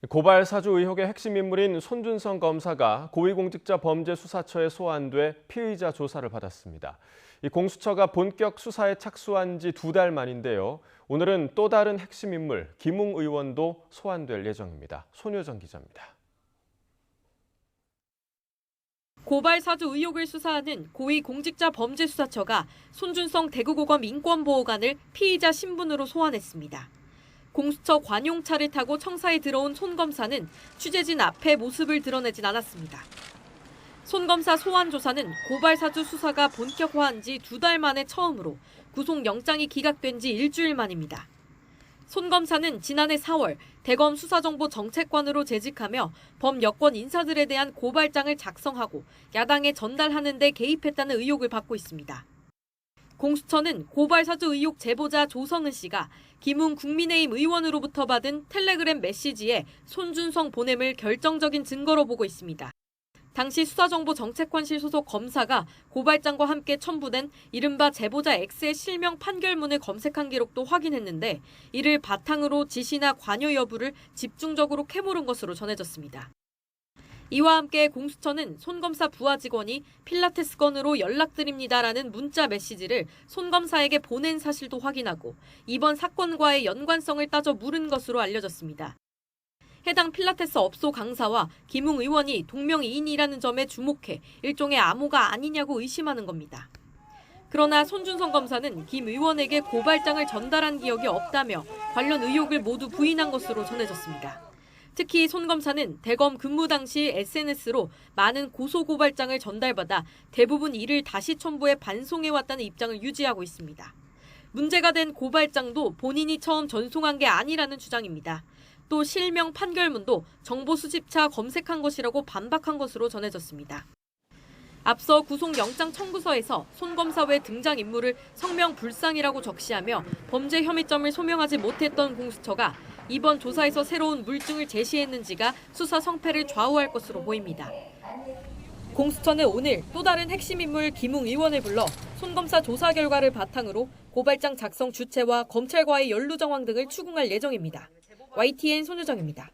고발 사주 의혹의 핵심 인물인 손준성 검사가 고위공직자범죄수사처에 소환돼 피의자 조사를 받았습니다. 이 공수처가 본격 수사에 착수한 지 2달 만인데요. 오늘은 또 다른 핵심 인물 김웅 의원도 소환될 예정입니다. 손효정 기자입니다. 고발 사주 의혹을 수사하는 고위공직자범죄수사처가 손준성 대구고검 인권보호관을 피의자 신분으로 소환했습니다. 공수처 관용차를 타고 청사에 들어온 손 검사는 취재진 앞에 모습을 드러내진 않았습니다. 손 검사 소환 조사는 고발 사주 수사가 본격화한 지 2달 만에 처음으로 구속영장이 기각된 지 일주일 만입니다. 손 검사는 지난해 4월 대검 수사정보정책관으로 재직하며 범여권 인사들에 대한 고발장을 작성하고 야당에 전달하는 데 개입했다는 의혹을 받고 있습니다. 공수처는 고발 사주 의혹 제보자 조성은 씨가 김웅 국민의힘 의원으로부터 받은 텔레그램 메시지에 손준성 보냄을 결정적인 증거로 보고 있습니다. 당시 수사정보정책관실 소속 검사가 고발장과 함께 첨부된 이른바 제보자 X의 실명 판결문을 검색한 기록도 확인했는데 이를 바탕으로 지시나 관여 여부를 집중적으로 캐물은 것으로 전해졌습니다. 이와 함께 공수처는 손 검사 부하 직원이 필라테스 건으로 연락드립니다라는 문자 메시지를 손 검사에게 보낸 사실도 확인하고 이번 사건과의 연관성을 따져 물은 것으로 알려졌습니다. 해당 필라테스 업소 강사와 김웅 의원이 동명이인이라는 점에 주목해 일종의 암호가 아니냐고 의심하는 겁니다. 그러나 손준성 검사는 김 의원에게 고발장을 전달한 기억이 없다며 관련 의혹을 모두 부인한 것으로 전해졌습니다. 특히 손 검사는 대검 근무 당시 SNS로 많은 고소고발장을 전달받아 대부분 이를 다시 첨부해 반송해왔다는 입장을 유지하고 있습니다. 문제가 된 고발장도 본인이 처음 전송한 게 아니라는 주장입니다. 또 실명 판결문도 정보 수집차 검색한 것이라고 반박한 것으로 전해졌습니다. 앞서 구속영장 청구서에서 손 검사 외 등장인물을 성명불상이라고 적시하며 범죄 혐의점을 소명하지 못했던 공수처가 이번 조사에서 새로운 물증을 제시했는지가 수사 성패를 좌우할 것으로 보입니다. 공수처는 오늘 또 다른 핵심 인물 김웅 의원을 불러 손 검사 조사 결과를 바탕으로 고발장 작성 주체와 검찰과의 연루 정황 등을 추궁할 예정입니다. YTN 손효정입니다.